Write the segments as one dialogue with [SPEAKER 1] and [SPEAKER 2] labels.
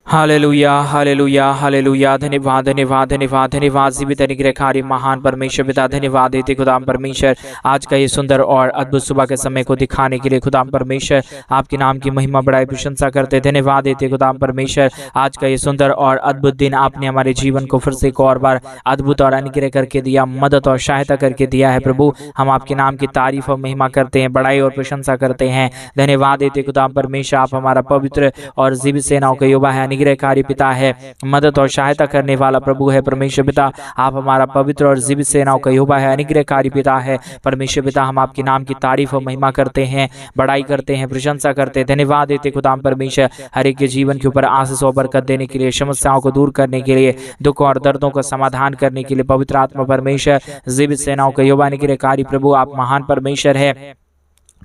[SPEAKER 1] Hallelujah hallelujah hallelujah. धन्यवाद धन्यवाद धन्यवाद धन्यवाद। जीवित अनुग्रहकारी महान परमेश्वर पिता, धन्यवाद देते खुदाम परमेश्वर आज का ये सुंदर और अद्भुत सुबह के समय को दिखाने के लिए। खुदाम परमेश्वर आपके नाम की महिमा बड़ाई प्रशंसा करते, धन्यवाद देते खुदाम परमेश्वर आज का ये सुंदर और अद्भुत दिन आपने हमारे जीवन को फिर से एक और बार अद्भुत और अनुग्रह करके दिया, मदद और सहायता करके दिया है। प्रभु हम आपके नाम की तारीफ और महिमा करते हैं, बड़ाई और प्रशंसा करते हैं, धन्यवाद देते खुदाम परमेश्वर। आप हमारा पवित्र और जीवित सेनाओं का युवा है, अनुग्रहकारी पिता है, मदद और सहायता करने वाला प्रभु है परमेश्वर पिता। आप हमारा पवित्र और जीवित सेनाओं का युवा है, अनुग्रहकारी पिता है परमेश्वर पिता। हम आपके नाम की तारीफ और महिमा करते हैं, बड़ाई करते हैं, प्रशंसा करते हैं, धन्यवाद देते खुदाम परमेश्वर हर एक के जीवन के ऊपर आशीष और बरकत देने के लिए, समस्याओं को दूर करने के लिए, दुख और दर्दों का समाधान करने के लिए। पवित्र आत्मा परमेश्वर जीवित सेनाओं का युवा अनुग्रहकारी प्रभु आप महान परमेश्वर है,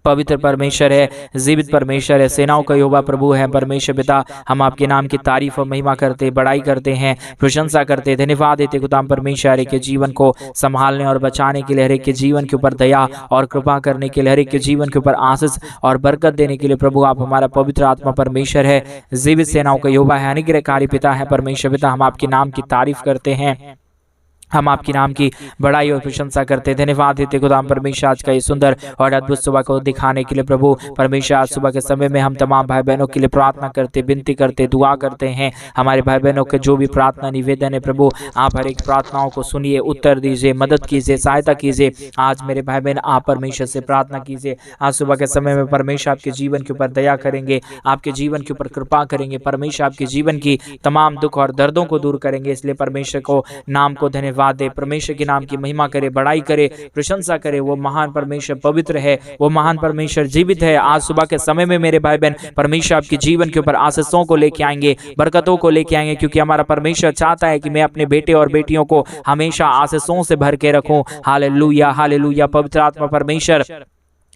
[SPEAKER 1] पवित्र परमेश्वर है, जीवित परमेश्वर है, सेनाओं का यहोवा प्रभु है परमेश्वर पिता। हम आपके नाम की तारीफ और महिमा करते, बड़ाई करते हैं, प्रशंसा करते, धन्यवाद देते खुदाम परमेश्वर हर एक के जीवन को संभालने और बचाने के लिए, हर एक के जीवन के ऊपर दया और कृपा करने के लिए, हर एक के जीवन के ऊपर आशीष और बरकत देने के लिए। प्रभु आप हमारा पवित्र आत्मा परमेश्वर है, जीवित सेनाओं का यहोवा है, अनुग्रहकारी पिता है परमेश्वर पिता। हम आपके नाम की तारीफ करते हैं, हम आपकी नाम की बड़ाई और प्रशंसा करते, धन्यवाद देते खुदाम परमेश्वर आज का ये सुंदर और अद्भुत सुबह को दिखाने के लिए। प्रभु परमेश्वर आज सुबह के समय में हम तमाम भाई बहनों के लिए प्रार्थना करते, विनती करते, दुआ करते हैं। हमारे भाई बहनों के जो भी प्रार्थना निवेदन है प्रभु आप हर एक प्रार्थनाओं को सुनिए, उत्तर दीजिए, मदद कीजिए, सहायता कीजिए। आज मेरे भाई बहन आप परमेश्वर से प्रार्थना कीजिए। आज सुबह के समय में परमेश्वर आपके जीवन के ऊपर दया करेंगे, आपके जीवन के ऊपर कृपा करेंगे, परमेश्वर आपके जीवन की तमाम दुख और दर्दों को दूर करेंगे। इसलिए परमेश्वर को नाम को धन्यवाद दे, परमेश्वर के नाम की महिमा करे, बड़ाई करे, प्रशंसा करे। वो महान परमेश्वर पवित्र है, वो महान परमेश्वर जीवित है। आज सुबह के समय में मेरे भाई बहन परमेश्वर आपके जीवन के ऊपर आशीषों को लेके आएंगे, बरकतों को लेके आएंगे, क्योंकि हमारा परमेश्वर चाहता है कि मैं अपने बेटे और बेटियों को हमेशा आशीषों से भर के रखूं। Hallelujah hallelujah. पवित्र आत्मा परमेश्वर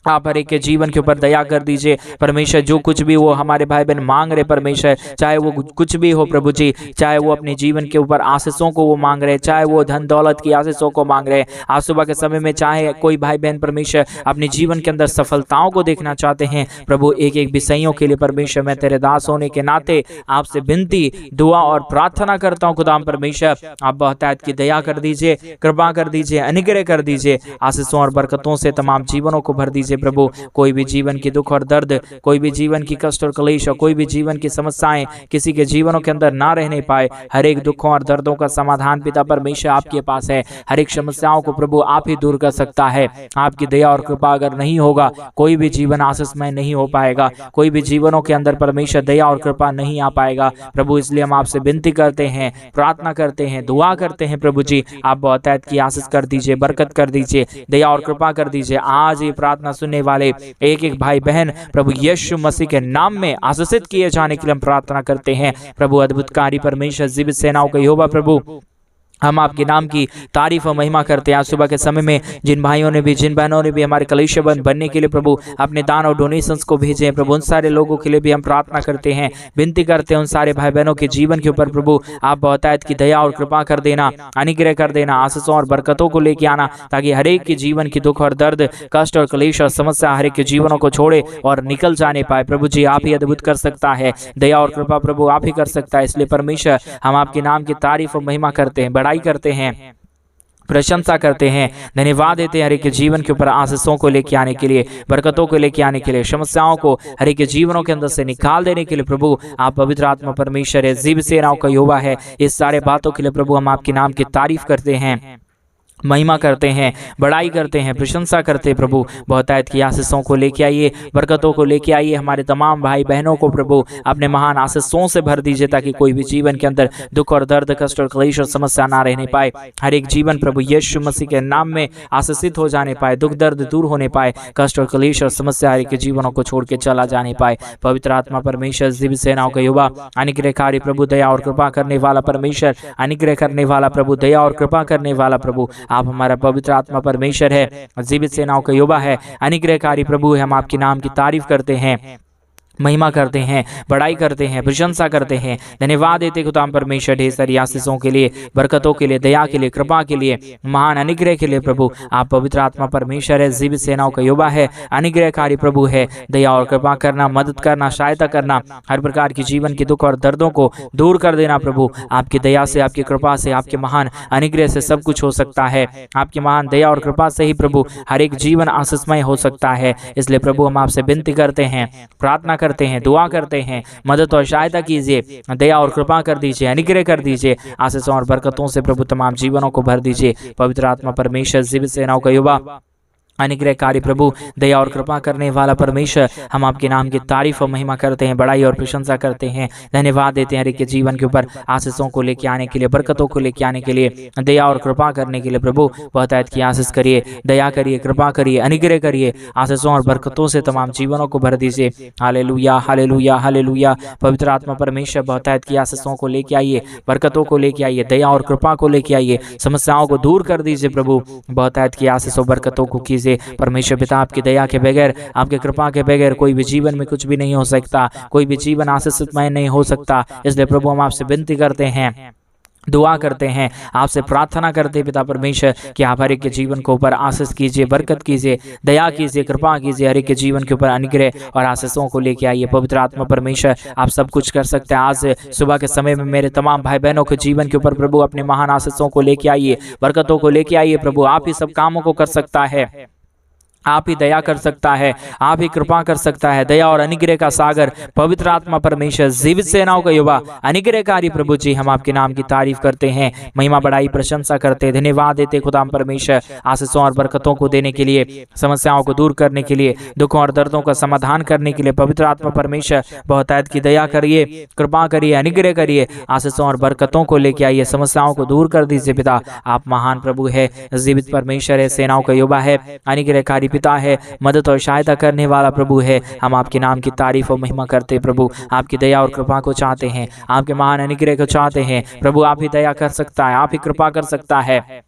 [SPEAKER 1] आप हर एक के जीवन के ऊपर दया कर दीजिए परमेश्वर। जो कुछ भी वो हमारे भाई बहन मांग रहे परमेश्वर, चाहे वो कुछ भी हो प्रभु जी, चाहे वो अपने जीवन के ऊपर आशीषों को वो मांग रहे, चाहे वो धन दौलत की आशीषों को मांग रहे आज सुबह के समय में, चाहे कोई भाई बहन परमेश्वर अपने जीवन के अंदर सफलताओं को देखना चाहते हैं प्रभु, एक एक विषयों के लिए परमेश्वर मैं तेरे दास होने के नाते आपसे विनती, दुआ और प्रार्थना करता हूँ। खुदाम परमेश्वर आप बहुतायत की दया कर दीजिए, कृपा कर दीजिए, अनुग्रह कर दीजिए, आशीषों और बरकतों से तमाम जीवनों को भर दीजिए प्रभु। कोई भी जीवन की दुख और दर्द, कोई भी जीवन की कष्ट और क्लेश और कोई भी जीवन की समस्याएं किसी के जीवनों के अंदर ना रहने पाए। हर एक दुखों और दर्दों का समाधान पिता परमेश्वर आपके पास है। हर एक समस्याओं को प्रभु आप ही दूर कर सकता है। आपकी दया और कृपा अगर नहीं होगा कोई भी जीवन आशीषमय नहीं हो पाएगा, कोई भी जीवनों के अंदर परमेश्वर दया और कृपा नहीं आ पाएगा प्रभु। इसलिए हम आपसे विनती करते हैं, प्रार्थना करते हैं, दुआ करते हैं प्रभु जी आप बहुतायत की आशीष कर दीजिए, बरकत कर दीजिए, दया और कृपा कर दीजिए। आज ये प्रार्थना सुनने वाले एक एक भाई बहन प्रभु यीशु मसीह के नाम में आशीषित किए जाने के लिए हम प्रार्थना करते हैं प्रभु। अद्भुतकारी परमेश्वर जीवित सेनाओं का यहोवा प्रभु हम आपके नाम की तारीफ और महिमा करते हैं। आज सुबह के समय में जिन भाइयों ने भी, जिन बहनों ने भी हमारे कलीसिया बनने के लिए प्रभु अपने दान और डोनेशंस को भेजे हैं प्रभु, उन सारे लोगों के लिए भी हम प्रार्थना करते हैं, विनती करते हैं। उन सारे भाई बहनों के जीवन के ऊपर प्रभु आप बहुतायत की दया और कृपा कर देना, अनुग्रह कर देना, आशीषों और बरकतों को लेके आना, ताकि हर एक के जीवन की दुख और दर्द, कष्ट और क्लेश और समस्या हर एक के जीवनों को छोड़े और निकल जाने पाए। प्रभु जी आप ही अद्भुत कर सकता है, दया और कृपा प्रभु आप ही कर सकता है। इसलिए परमेश्वर हम आपके नाम की तारीफ और महिमा करते हैं, बड़ाई करते हैं, प्रशंसा करते हैं, धन्यवाद देते हैं हर एक के जीवन के ऊपर आशीषों को लेके आने के लिए, बरकतों को लेके आने के लिए, समस्याओं को हर एक के जीवनों के अंदर से निकाल देने के लिए। प्रभु आप पवित्र आत्मा परमेश्वर है, जीवित सेनाओं का यहोवा है। इस सारे बातों के लिए प्रभु हम आपके नाम की तारीफ करते हैं, महिमा करते हैं, बड़ाई करते हैं, प्रशंसा करते हैं प्रभु। बहुतायत की आशीषों को लेके आइए, बरकतों को लेके आइए। हमारे तमाम भाई बहनों को प्रभु अपने महान आशीषों से भर दीजिए, ताकि कोई भी जीवन के अंदर दुख और दर्द, कष्ट और क्लेश और समस्या ना रहने पाए। हर एक जीवन प्रभु यीशु मसीह के नाम में आशीषित हो जाने पाए, दुख दर्द दूर होने पाए, कष्ट और क्लेश और समस्या हर एक के जीवनों को छोड़ के चला जाने पाए। पवित्र आत्मा परमेश्वर जीवित सेनाओं का युवा अनुग्रहकारी प्रभु, दया और कृपा करने वाला परमेश्वर, अनुग्रह करने वाला प्रभु, दया और कृपा करने वाला प्रभु आप हमारा पवित्र आत्मा परमेश्वर है, जीवित सेनाओं का युवा है, अनुग्रहकारी प्रभु है। हम आपके नाम की तारीफ करते हैं, महिमा करते हैं, बड़ाई करते हैं, प्रशंसा करते हैं। धन्यवाद देते खुदा परमेश्वर ढेर सारी आशीषों के लिए, बरकतों के लिए, दया के लिए, कृपा के लिए, महान अनुग्रह के लिए। प्रभु आप पवित्र आत्मा परमेश्वर है, जीवित सेनाओं का युवा है, अनुग्रहकारी प्रभु है। दया और कृपा करना, मदद करना, सहायता करना, हर प्रकार की जीवन के दुख और दर्दों को दूर कर देना। प्रभु आपकी दया से, आपकी कृपा से, आपके महान अनुग्रह से सब कुछ हो सकता है। आपकी महान दया और कृपा से ही प्रभु हर एक जीवन आशीषमय हो सकता है। इसलिए प्रभु हम आपसे विनती करते हैं, प्रार्थना करते हैं, दुआ करते हैं, मदद और सहायता कीजिए, दया और कृपा कर दीजिए, अनुग्रह कर दीजिए, आशीषों और बरकतों से प्रभु तमाम जीवनों को भर दीजिए। पवित्र आत्मा परमेश्वर, जीवित सेनाओं का युवा, अनुग्रहकारी प्रभु, दया और कृपा करने वाला परमेश्वर, हम आपके नाम की तारीफ और महिमा करते हैं, बड़ाई और प्रशंसा करते हैं। धन्यवाद देते हैं हर एक के जीवन के ऊपर आशीषों को लेके आने के लिए, बरकतों को लेके आने के लिए, दया और कृपा करने के लिए। प्रभु बहुतायत की आशीष करिए, दया करिए, कृपा करिए, अनुग्रह करिए, आशीषों और बरकतों से तमाम जीवनों को भर दीजिए। Hallelujah, hallelujah, hallelujah. पवित्र आत्मा परमेश्वर बहुतायत की आशीषों को लेके आइए, बरकतों को लेके आइए, दया और कृपा को लेके आइए, समस्याओं को दूर कर दीजिए। प्रभु बहुतायत की आशीषों बरकतों को कीजिए। परमेश्वर पिता आपकी दया के बगैर, आपके कृपा के बगैर कोई भी जीवन में कुछ भी नहीं हो सकता, कोई भी जीवन आशीषमय नहीं हो सकता। इसलिए प्रभु हम आपसे विनती करते हैं, दुआ करते हैं, आपसे प्रार्थना करते हैं पिता परमेश्वर कि आप हर एक के जीवन के ऊपर आशीष कीजिए, बरकत कीजिए, दया कीजिए, कृपा कीजिए, हर एक के जीवन के ऊपर अनुग्रह और आशीषों को लेके आइए। पवित्र आत्मा परमेश्वर आप सब कुछ कर सकते हैं। आज सुबह के समय में मेरे तमाम भाई बहनों के जीवन के ऊपर प्रभु अपने महान आशीषों को लेके आइए, बरकतों को लेके आइए। प्रभु आप ही सब कामों को कर सकता है, आप ही दया कर सकता है, आप ही कृपा कर सकता है। दया और अनुग्रह का सागर पवित्र आत्मा परमेश्वर, जीवित सेनाओं का युवा, अनुग्रहकारी प्रभु जी, हम आपके नाम की तारीफ करते हैं, महिमा बढ़ाई प्रशंसा करते हैं। धन्यवाद देते खुदा परमेश्वर आशीषों और बरकतों को देने के लिए, समस्याओं को दूर करने के लिए, दुखों और दर्दों का समाधान करने के लिए। पवित्र आत्मा परमेश्वर बहुतायत की दया करिए, कृपा करिए, अनुग्रह करिए, आशीषों और बरकतों को लेके आइए, समस्याओं को दूर कर दीजिए। पिता आप महान प्रभु है, जीवित परमेश्वर है, सेनाओं का युवा है, अनुग्रहकारी पिता है, मदद और सहायता करने वाला प्रभु है। हम आपके नाम की तारीफ और महिमा करते प्रभु, आपकी दया और कृपा को चाहते हैं, आपके महान अनुग्रह को चाहते हैं। प्रभु आप ही दया कर सकता है, आप ही कृपा कर सकता है,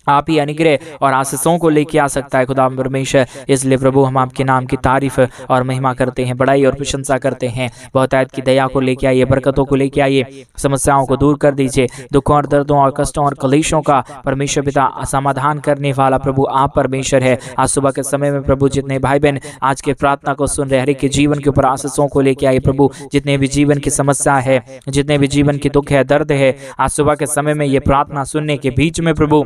[SPEAKER 1] आप ही अनुग्रह और आशीषों को लेके आ सकता है खुदा परमेश्वर। इसलिए प्रभु हम आपके नाम की तारीफ और महिमा करते हैं, बड़ाई और प्रशंसा करते हैं। बहुतायत की दया को लेके आइए, बरकतों को लेके आइए, समस्याओं को दूर कर दीजिए, दुखों और दर्दों और कष्टों और कलेशों का परमेश्वर पिता समाधान करने वाला प्रभु आप परमेश्वर है। आज सुबह के समय में प्रभु जितने भाई बहन आज के प्रार्थना को सुन रहे, हर एक के जीवन के ऊपर आशीषों को लेके आइए। प्रभु जितने भी जीवन की समस्या है, जितने भी जीवन की दुख है, दर्द है, आज सुबह के समय में ये प्रार्थना सुनने के बीच में प्रभु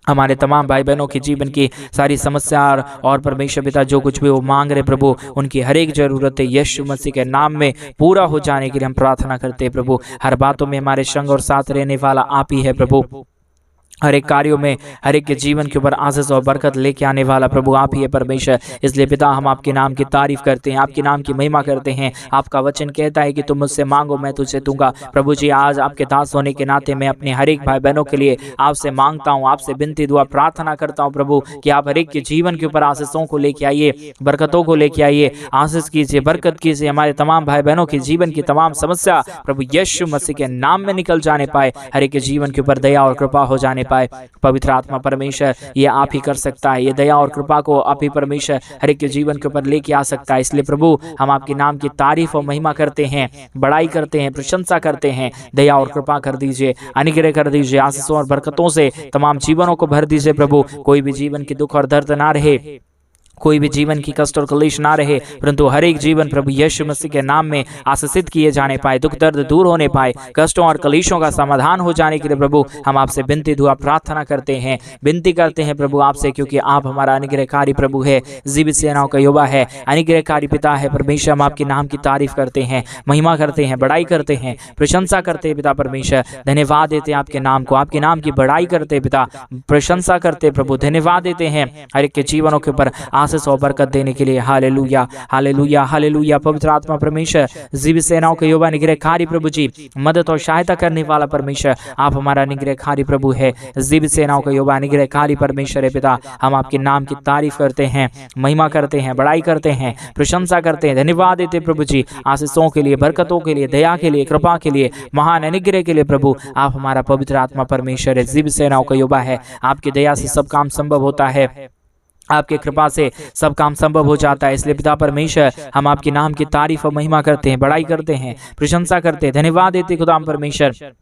[SPEAKER 1] हमारे तमाम भाई बहनों के जीवन की सारी समस्या और परमेश्वर पिता जो कुछ भी वो मांग रहे प्रभु, उनकी हर एक जरूरत यीशु मसीह के नाम में पूरा हो जाने के लिए हम प्रार्थना करते हैं। प्रभु हर बातों में हमारे संग और साथ रहने वाला आप ही है। प्रभु हर एक कार्यों में, हर एक के जीवन के ऊपर आशीष और बरकत लेके आने वाला प्रभु आप ही है परमेश्वर। इसलिए पिता हम आपके नाम की तारीफ करते हैं, आपके नाम की महिमा करते हैं। आपका वचन कहता है कि तुम मुझसे मांगो मैं तुझसे दूंगा। प्रभु जी आज आपके दास होने के नाते मैं अपने हर एक भाई बहनों के लिए आपसे मांगता हूँ, आपसे विनती दुआ प्रार्थना करता हूँ प्रभु कि आप हर एक के जीवन के ऊपर आशीषों को लेके आइए, बरकतों को लेके आइए, आशीष कीजिए, बरकत कीजिए। हमारे तमाम भाई बहनों के जीवन की तमाम समस्या प्रभु यीशु मसीह के नाम में निकल जाने पाए, हर एक के जीवन के ऊपर दया और कृपा हो जाने पाए। पवित्र आत्मा परमेश्वर ये आप ही कर सकता है, ये दया और कृपा को आप ही परमेश्वर हर एक के जीवन के ऊपर लेके आ सकता है। इसलिए प्रभु हम आपके नाम की तारीफ और महिमा करते हैं, बड़ाई करते हैं, प्रशंसा करते हैं। दया और कृपा कर दीजिए, अनुग्रह कर दीजिए, आशीषों और बरकतों से तमाम जीवनों को भर दीजिए। प्रभु कोई भी जीवन की दुख और दर्द ना रहे, कोई भी जीवन की कष्ट और कलेश ना रहे, परंतु हर एक जीवन प्रभु यीशु मसीह के नाम में आशीषित किए जाने पाए, दुख दर्द दूर होने पाए, कष्टों और कलेशों का समाधान हो जाने के लिए प्रभु हम आपसे विनती दुआ प्रार्थना करते हैं, विनती करते हैं प्रभु आपसे, क्योंकि आप हमारा अनुग्रहकारी प्रभु है, जीवित सेनाओं का युवा है, अनुग्रहकारी पिता है परमेश्वर। हम आपके नाम की तारीफ करते हैं, महिमा करते हैं, बड़ाई करते हैं, प्रशंसा करते हैं पिता परमेश्वर। धन्यवाद देते हैं आपके नाम को, आपके नाम की बड़ाई करते हैं पिता, प्रशंसा करते हैं प्रभु। धन्यवाद देते हैं हर एक के जीवनों के ऊपर आशीष और बरकत देने के लिए। Hallelujah, hallelujah, hallelujah. पवित्र आत्मा परमेश्वर जीवित सेनाओं के युवा अनुग्रहकारी प्रभु जी, मदद और सहायता करने वाला परमेश्वर आप हमारा अनुग्रहकारी प्रभु है, जीवित सेनाओं का युवा अनुग्रहकारी परमेश्वर है पिता। हम आपके नाम की तारीफ करते हैं, महिमा करते हैं, बड़ाई करते हैं, प्रशंसा करते हैं। धन्यवाद देते प्रभु जी आशीषों के लिए, बरकतों के लिए, दया के लिए, कृपा के लिए, महान अनुग्रह के लिए। प्रभु आप हमारा पवित्र आत्मा परमेश्वर है, जीवित सेनाओं का युवा है, आपकी दया से सब काम संभव होता है। आपके कृपा से सब काम संभव हो जाता है। इसलिए पिता परमेश्वर, हम आपके नाम की तारीफ और महिमा करते हैं, बड़ाई करते हैं, प्रशंसा करते हैं, धन्यवाद देते खुदा परमेश्वर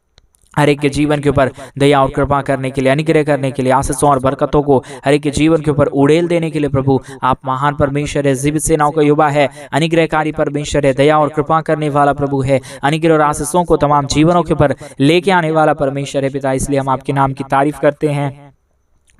[SPEAKER 1] हर एक के जीवन के ऊपर दया और कृपा करने के लिए, अनुग्रह करने के लिए, आशीषों और बरकतों को हर एक के जीवन के ऊपर उड़ेल देने के लिए। प्रभु आप महान परमेश्वर है, जीवित सेनाओं का युवा है, अनुग्रहकारी परमेश्वर है, दया और कृपा करने वाला प्रभु है, अनुग्रह और आशीषों को तमाम जीवनों के ऊपर लेके आने वाला परमेश्वर है पिता। इसलिए हम आपके नाम की तारीफ करते हैं,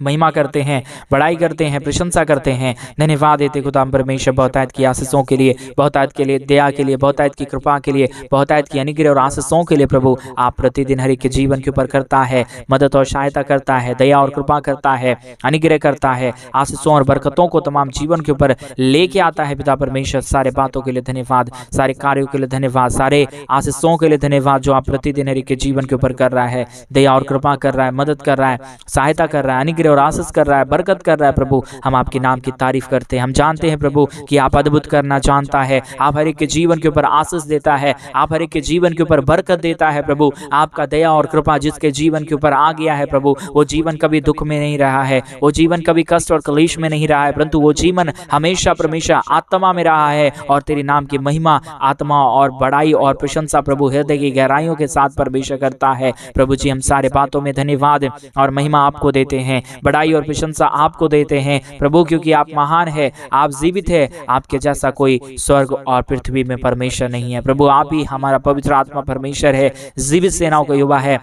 [SPEAKER 1] महिमा करते हैं, बड़ाई करते हैं, प्रशंसा करते हैं, धन्यवाद देते खुदा परमेश्वर बहुतायत की आशीषों के लिए, बहुतायत के लिए दया के लिए, बहुतायत की कृपा के लिए, बहुतायत की अनुग्रह और आशीषों के लिए। प्रभु आप प्रतिदिन हर एक के जीवन के ऊपर करता है, मदद और सहायता करता है, दया और कृपा करता है, अनुग्रह करता है, आशीषों और बरकतों को तमाम जीवन के ऊपर लेके आता है पिता परमेश्वर। सारे बातों के लिए धन्यवाद, सारे कार्यों के लिए धन्यवाद, सारे आशीषों के लिए धन्यवाद जो आप प्रतिदिन हर एक के जीवन के ऊपर कर रहा है, दया और कृपा कर रहा है, मदद कर रहा है, सहायता कर रहा है, अनुग्रह और आशीष कर रहा है, बरकत कर रहा है। प्रभु हम आपके नाम की तारीफ करते हैं। हम जानते हैं प्रभु कि आप अद्भुत करना जानता है, आप हर एक के जीवन के ऊपर आशीष देता है, आप हर एक के जीवन के ऊपर बरकत देता है। प्रभु आपका दया और कृपा जिसके जीवन के ऊपर आ गया है प्रभु, वो जीवन कभी दुख में नहीं रहा है, वो जीवन कभी कष्ट और क्लेश में नहीं रहा है, परंतु वो जीवन हमेशा परमेश्वर आत्मा में रहा है। और तेरे नाम की महिमा, आत्मा और बड़ाई और प्रशंसा प्रभु हृदय की गहराइयों के साथ परमेश्वर करता है। प्रभु जी हम सारे बातों में धन्यवाद और महिमा आपको देते हैं, बड़ाई और प्रशंसा आपको देते हैं प्रभु, क्योंकि आप महान है, आप जीवित है, आपके जैसा कोई स्वर्ग और पृथ्वी में परमेश्वर नहीं है। प्रभु आप ही हमारा पवित्र आत्मा परमेश्वर है, जीवित सेनाओं का युवा है,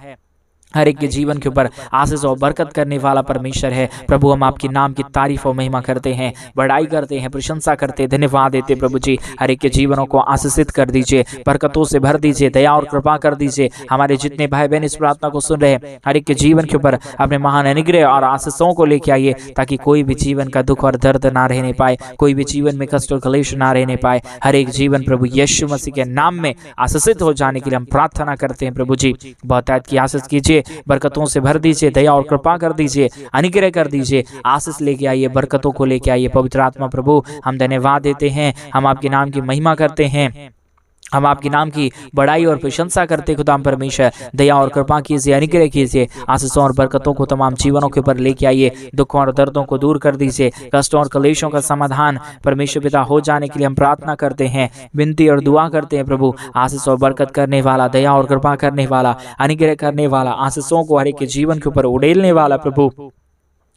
[SPEAKER 1] हर एक के जीवन के ऊपर आशीष और बरकत करने वाला परमेश्वर है। प्रभु हम आपके नाम की तारीफ और महिमा करते हैं, बड़ाई करते हैं, प्रशंसा करते हैं, धन्यवाद देते प्रभु जी। हर एक के जीवनों को आशीषित कर दीजिए, बरकतों से भर दीजिए, दया और कृपा कर दीजिए। हमारे जितने भाई बहन इस प्रार्थना को सुन रहे हैं, हर एक के जीवन के ऊपर अपने महान अनुग्रह और आशीषों को लेके आइए, ताकि कोई भी जीवन का दुख और दर्द ना रहने पाए, कोई भी जीवन में कष्ट और क्लेश ना रहने पाए। हर एक जीवन प्रभु यीशु मसीह के नाम में आशीषित हो जाने के लिए हम प्रार्थना करते हैं। प्रभु जी बहुतायत की आशीष कीजिए, बरकतों से भर दीजिए, दया और कृपा कर दीजिए, अनुग्रह कर दीजिए, आशीष लेके आइए, बरकतों को लेके आइए। पवित्र आत्मा प्रभु हम धन्यवाद देते हैं, हम आपके नाम की महिमा करते हैं, हम आपके नाम की बड़ाई और प्रशंसा करते खुदा परमेश्वर। दया और कृपा कीजिए, अनुग्रह कीजिए, आशीषों और बरकतों को तमाम जीवनों के ऊपर लेके आइए, दुखों और दर्दों को दूर कर दीजिए, कष्टों और क्लेशों का समाधान परमेश्वर पिता हो जाने के लिए हम प्रार्थना करते हैं, विनती और दुआ करते हैं। प्रभु आशीष और बरकत करने वाला, दया और कृपा करने वाला, अनुग्रह करने वाला, आशीषों को हर एक के जीवन के ऊपर उड़ेलने वाला प्रभु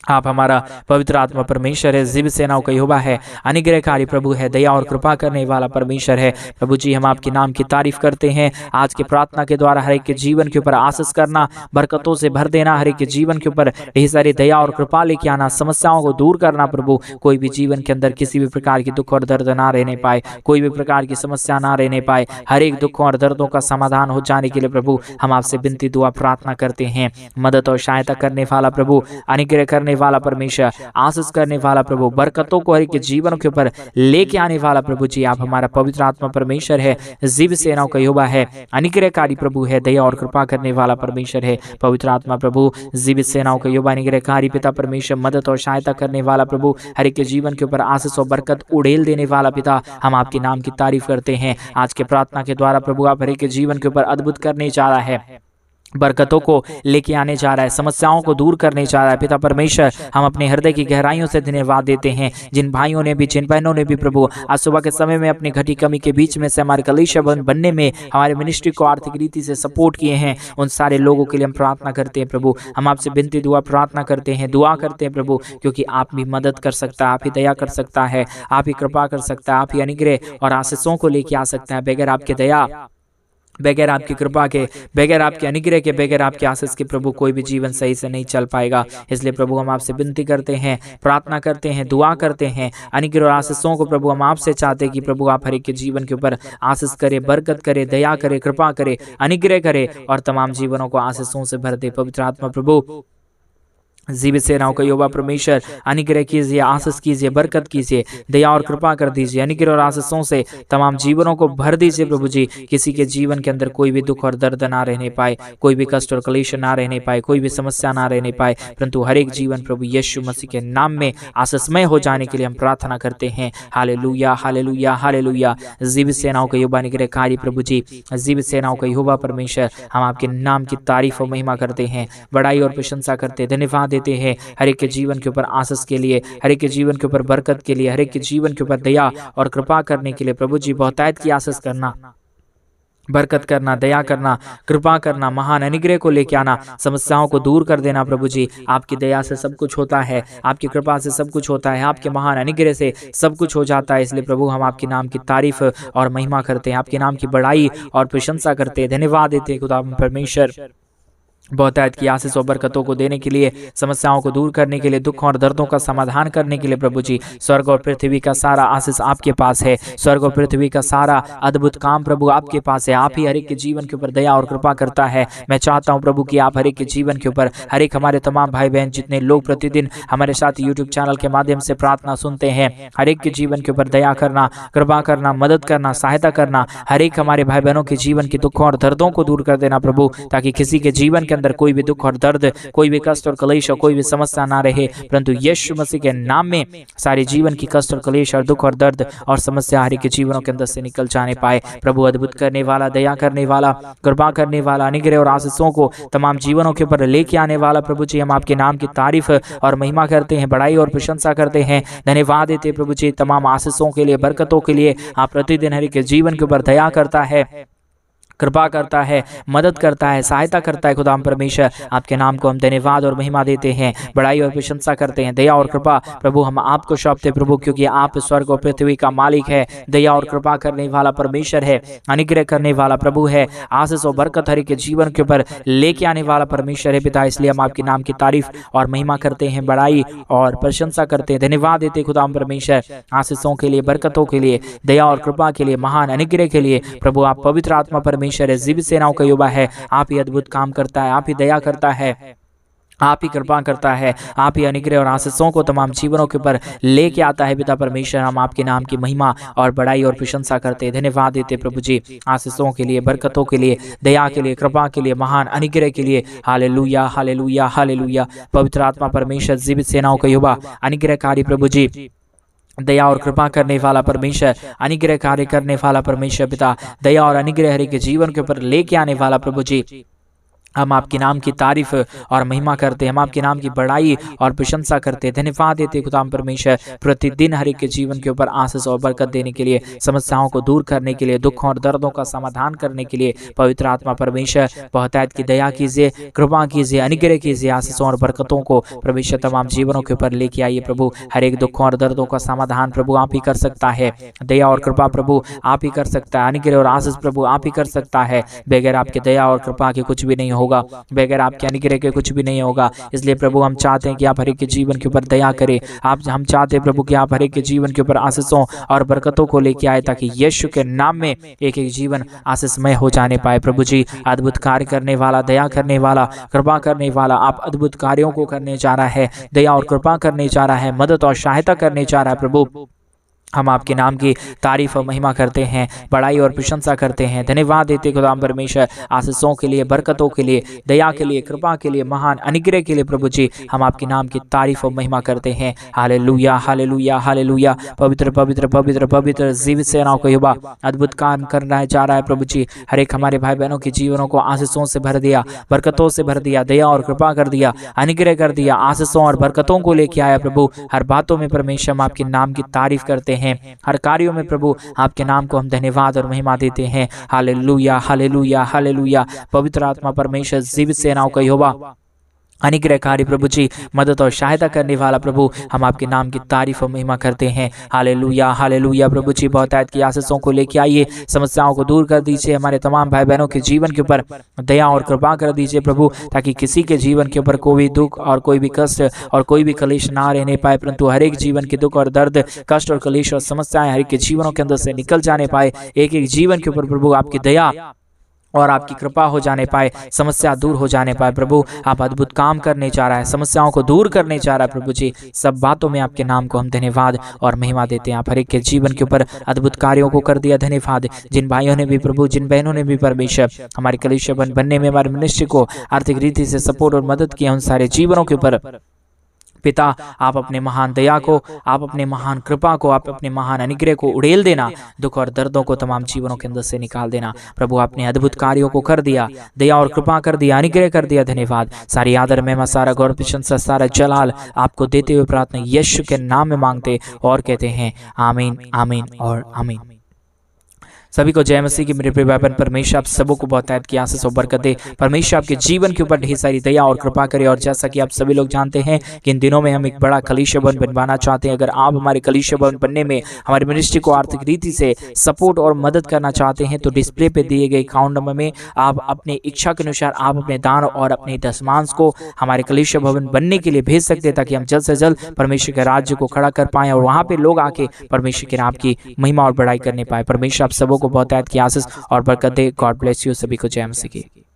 [SPEAKER 1] आप हमारा पवित्र आत्मा परमेश्वर है, जीवित सेनाओं का यहोवा है, अनुग्रहकारी प्रभु है, दया और कृपा करने वाला परमेश्वर है। प्रभु जी हम आपके नाम की तारीफ करते हैं। आज के प्रार्थना के द्वारा हर एक के जीवन के ऊपर आशीष करना, बरकतों से भर देना, हर एक के जीवन के ऊपर ढेर सारी दया और कृपा लेके आना, समस्याओं को दूर करना। प्रभु कोई भी जीवन के अंदर किसी भी प्रकार की दुख और दर्द ना रहने पाए, कोई भी प्रकार की समस्या ना रहने पाए, हर एक दुखों और दर्दों का समाधान हो जाने के लिए प्रभु हम आपसे विनती दुआ प्रार्थना करते हैं। मदद और सहायता करने वाला प्रभु, अनुग्रह करने वाला परमेश्वर, आशीष करने वाला प्रभु, बरकतों को हर एक जीवन के ऊपर लेके आने वाला प्रभु जी आप हमारा पवित्र आत्मा परमेश्वर है, जीवित सेनाओं का यहोवा है, अनुग्रहकारी प्रभु है, दया और कृपा करने वाला परमेश्वर है। पवित्र आत्मा प्रभु, जीवित सेनाओं का यहोवा, अनुग्रहकारी पिता परमेश्वर, मदद और सहायता करने वाला प्रभु, हर एक के जीवन के ऊपर आशीष और बरकत उड़ेल देने वाला पिता हम आपके नाम की तारीफ करते हैं। आज के प्रार्थना के द्वारा प्रभु आप हर एक के जीवन के ऊपर अद्भुत करने जा रहा है, बरकतों को लेके आने जा रहा है, समस्याओं को दूर करने जा रहा है। पिता परमेश्वर हम अपने हृदय की गहराइयों से धन्यवाद देते हैं, जिन भाइयों ने भी, जिन बहनों ने भी प्रभु आज सुबह के समय में अपनी घटी कमी के बीच में से हमारे कलीसिया बनने में हमारे मिनिस्ट्री को आर्थिक रीति से सपोर्ट किए हैं, उन सारे लोगों के लिए हम प्रार्थना करते हैं। प्रभु हम आपसे विनती दुआ प्रार्थना करते हैं, दुआ करते हैं प्रभु, क्योंकि आप भी मदद कर सकता है, आप ही दया कर सकता है, आप ही कृपा कर सकता है, आप ही अनुग्रह और आशीषों को लेके आ सकता है। बगैर आपके दया, बगैर आपकी कृपा के, बगैर आपके अनुग्रह के, बगैर आपके आशीष के प्रभु कोई भी जीवन सही से नहीं चल पाएगा। इसलिए प्रभु हम आपसे विनती करते हैं, प्रार्थना करते हैं, दुआ करते हैं, अनुग्रह और आशीषों को प्रभु हम आपसे चाहते हैं कि प्रभु आप हर एक के जीवन के ऊपर आशीष करे, बरकत करे, दया करे, कृपा करे, अनुग्रह करे और तमाम जीवनों को आशीषों से भर दे। पवित्र आत्मा प्रभु जीवित सेनाओं का यहोवा परमेश्वर, अनुग्रह कीजिए, आशीष कीजिए, बरकत कीजिए, दया और कृपा कर दीजिए, अनुग्रह और आशीषों से तमाम जीवनों को भर दीजिए। प्रभु जी किसी के जीवन के अंदर कोई भी दुख और दर्द ना रहने पाए, कोई भी कष्ट और क्लेश ना रहने पाए, कोई भी समस्या ना रहने पाए, परंतु हर एक जीवन प्रभु यीशु मसीह के नाम में आशीषमय हो जाने के लिए हम प्रार्थना करते हैं। Hallelujah, hallelujah, hallelujah. जीवित सेनाओं का यहोवा अनुग्रहकारी प्रभु जी, जीवित सेनाओं का यहोवा परमेश्वर, हम आपके नाम की तारीफ और महिमा करते हैं, बड़ाई और प्रशंसा करते हैं, धन्यवाद देते हैं हर एक के जीवन के ऊपर आशीष के लिए, हर एक के जीवन के ऊपर बरकत के लिए, हर एक के जीवन के ऊपर दया और कृपा करने के लिए प्रभु जी बहुतायत की आशीष करना, बरकत करना, दया करना, कृपा करना, महान अनुग्रह को लेके आना, समस्याओं को दूर कर देना। प्रभु जी आपकी दया से सब कुछ होता है, आपकी कृपा से सब कुछ होता है, आपके महान अनुग्रह से सब कुछ हो जाता है। इसलिए प्रभु हम आपके नाम की तारीफ और महिमा करते हैं, आपके नाम की बड़ाई और प्रशंसा करते हैं, धन्यवाद देते हैं खुदा परमेश्वर बहुतायत की आशीष और बरकतों को देने के लिए, समस्याओं को दूर करने के लिए, दुख और दर्दों का समाधान करने के लिए। प्रभु जी स्वर्ग और पृथ्वी का सारा आशीष आपके पास है, स्वर्ग और पृथ्वी का सारा अद्भुत काम प्रभु आपके पास है। आप ही हर एक के जीवन के ऊपर दया और कृपा करता है। मैं चाहता हूं प्रभु कि आप हर एक के जीवन के ऊपर, हर एक हमारे तमाम भाई बहन जितने लोग प्रतिदिन हमारे साथ यूट्यूब चैनल के माध्यम से प्रार्थना सुनते हैं, हर एक के जीवन के ऊपर दया करना, कृपा करना, मदद करना, सहायता करना, हर एक हमारे भाई बहनों के जीवन के दुखों और दर्दों को दूर कर देना प्रभु, ताकि किसी के जीवन के अंदर कोई भी दुख और दर्द, कोई भी कष्ट और कलेश और कोई भी समस्या ना रहे, परंतु यीशु मसीह के नाम में सारे जीवन की कष्ट और कलेश और दुख और दर्द और समस्या हर एक के जीवनों के अंदर से निकल जाने पाए। प्रभु अद्भुत करने वाला, दया करने वाला, कृपा करने वाला, अनुग्रह और आशीषों को तमाम जीवनों के ऊपर लेके आने वाला प्रभु जी हम आपके नाम की तारीफ और महिमा करते हैं, बड़ाई और प्रशंसा करते हैं, धन्यवाद देते प्रभु जी तमाम आशीषों के लिए, बरकतों के लिए। आप प्रतिदिन हर एक के जीवन के ऊपर दया करता है, कृपा करता है, मदद करता है, सहायता करता है। खुदा परमेश्वर आपके नाम को हम धन्यवाद और महिमा देते हैं, बड़ाई और प्रशंसा करते हैं। दया और कृपा प्रभु हम आपको सौंपते प्रभु, क्योंकि आप स्वर्ग और पृथ्वी का मालिक है, दया और कृपा करने वाला परमेश्वर है, अनुग्रह करने वाला प्रभु है, आशीष और बरकत हर एक के जीवन के ऊपर लेके आने वाला परमेश्वर है पिता। इसलिए हम आपके नाम की तारीफ और महिमा करते हैं, बड़ाई और प्रशंसा करते हैं, धन्यवाद देते खुदा परमेश्वर आशीषों के लिए, बरकतों के लिए, दया और कृपा के लिए, महान अनुग्रह के लिए। प्रभु आप पवित्र आत्मा परमेश्वर है, जीवित सेनाओं का युवा है, आप ही अद्भुत काम करता है, आप ही दया करता है, आप ही कृपा करता है, आप ही अनुग्रह और आशीषों को तमाम जीवनों के ऊपर लेके आता है पिता परमेश्वर। हम आपके नाम की महिमा और बड़ाई और प्रशंसा करते हैं, धन्यवाद देते प्रभु जी आशीषों के लिए, बरकतों के लिए, दया के लिए, कृपा के लिए, महान अनुग्रह के लिए। Hallelujah, hallelujah, hallelujah. पवित्र आत्मा परमेश्वर, जीवित सेनाओं का युवा, अनुग्रहकारी प्रभु जी, दया और कृपा करने वाला परमेश्वर, अनुग्रह कार्य करने वाला परमेश्वर पिता, दया और अनुग्रह हर एक के जीवन के ऊपर लेके आने वाला प्रभु जी हम आपके नाम की तारीफ और महिमा करते हैं, हम आपके नाम की बड़ाई और प्रशंसा करते हैं, धन्यवाद देते खुदा परमेश्वर प्रतिदिन हर एक के जीवन के ऊपर आशीष और बरकत देने के लिए, समस्याओं को दूर करने के लिए, दुखों और दर्दों का समाधान करने के लिए। पवित्र आत्मा परमेश्वर बहुतायत की दया कीजिए, कृपा कीजिए, अनुग्रह कीजिए, आशीषों और बरकतों को परमेश्वर तमाम जीवनों के ऊपर लेके आइए प्रभु। हर एक दुखों और दर्दों का समाधान प्रभु आप ही कर सकता है, दया और कृपा प्रभु आप ही कर सकता है, अनुग्रह और आशीष प्रभु आप ही कर सकता है। बगैर आपके दया और कृपा के कुछ भी नहीं होगा, बगैर आपके अनुग्रह के कुछ भी नहीं होगा। इसलिए प्रभु हम चाहते हैं कि आप हर एक के जीवन के ऊपर दया करें, हम चाहते हैं प्रभु कि आप हर एक के जीवन के ऊपर आशीषों और बरकतों को लेके आए, ताकि यीशु के नाम में एक एक जीवन आशीषमय हो जाने पाए। प्रभु जी अद्भुत कार्य करने वाला, दया करने वाला, कृपा करने वाला, आप अद्भुत कार्यों को करने जा रहा है, दया और कृपा करने जा रहा है, मदद और सहायता करने जा रहा है प्रभु। हम आपके नाम की तारीफ और महिमा करते हैं, बड़ाई और प्रशंसा करते हैं, धन्यवाद देते खुदा परमेश्वर आशीषों के लिए, बरकतों के लिए, दया के लिए, कृपा के लिए, महान अनुग्रह के लिए। प्रभु जी हम आपके नाम की तारीफ और महिमा करते हैं। Hallelujah, hallelujah, hallelujah. पवित्र पवित्र पवित्र पवित्र जीवित सेनाओं का युवा अद्भुत काम करना जा रहा है प्रभु जी। हर एक हमारे भाई बहनों के जीवनों को आशीषों से भर दिया, बरकतों से भर दिया, दया और कृपा कर दिया, अनुग्रह कर दिया, आशीषों और बरकतों को लेके आया प्रभु। हर बातों में परमेश्वर हम आपके नाम की तारीफ करते हैं, हर कार्यों में प्रभु आपके नाम को हम धन्यवाद और महिमा देते हैं। Hallelujah, hallelujah, hallelujah. पवित्र आत्मा परमेश्वर जीवित सेनाओं का यहोवा अनुग्रहकारी प्रभु जी, मदद और सहायता करने वाला प्रभु हम आपके नाम की तारीफ और महिमा करते हैं। Hallelujah, hallelujah. प्रभु जी बहुतायत की आशीषों को लेके आइए, समस्याओं को दूर कर दीजिए, हमारे तमाम भाई बहनों के जीवन के ऊपर दया और कृपा कर दीजिए प्रभु, ताकि किसी के जीवन के ऊपर कोई दुख और कोई भी कष्ट और कोई भी कलेश ना रहने पाए, परंतु हर एक जीवन के दुख और दर्द, कष्ट और कलेश और समस्याएं हर एक के जीवनों के अंदर से निकल जाने पाए। एक एक जीवन के ऊपर प्रभु आपकी दया और आपकी कृपा हो जाने पाए, समस्या दूर हो जाने पाए। प्रभु आप अद्भुत काम करने जा रहा है, समस्याओं को दूर करने जा रहा है प्रभु जी। सब बातों में आपके नाम को हम धन्यवाद और महिमा देते हैं। आप हर एक के जीवन के ऊपर अद्भुत कार्यों को कर दिया, धन्यवाद। जिन भाइयों ने भी प्रभु, जिन बहनों ने भी परमेश्वर हमारे कलीसिया बनने में, हमारे मनुष्य को आर्थिक रीति से सपोर्ट और मदद किया, उन सारे जीवनों के ऊपर पिता, आप अपने महान दया को, आप अपने महान कृपा को, आप अपने महान अनुग्रह को उड़ेल देना, दुख और दर्दों को तमाम जीवनों के अंदर से निकाल देना। प्रभु, आपने अद्भुत कार्यों को कर दिया, दया और कृपा कर दिया, अनुग्रह कर दिया, धन्यवाद। सारी आदर, महिमा, सारा गौरव, प्रशंसा, सारा जलाल आपको देते हुए प्रार्थना यीशु के नाम में मांगते और कहते हैं आमीन, आमीन और आमीन। सभी को जय मसीह की मेरे प्रिय भाई बहन। परमेश्वर आप सबों को बहुत की आशीष और बरकत दे। परमेश्वर आपके जीवन के ऊपर ढेर सारी दया और कृपा करे। और जैसा कि आप सभी लोग जानते हैं कि इन दिनों में हम एक बड़ा कलीसिया भवन बनवाना चाहते हैं। अगर आप हमारे कलीसिया भवन बनने में हमारी मिनिस्ट्री को आर्थिक रीति से सपोर्ट और मदद करना चाहते हैं तो डिस्प्ले पे दिए गए अकाउंट नंबर में आप अपने इच्छा के अनुसार आप अपने दान और अपने दशमांश को हमारे कलीसिया भवन बनने के लिए भेज सकते हैं, ताकि हम जल्द से जल्द परमेश्वर के राज्य को खड़ा कर पाएं और वहां पे लोग आके परमेश्वर के नाम की महिमा और बड़ाई करने पाए। परमेश्वर आप सबों को बहुत की आशीष और बरकत दे। God bless you. सभी को जय मसीह की।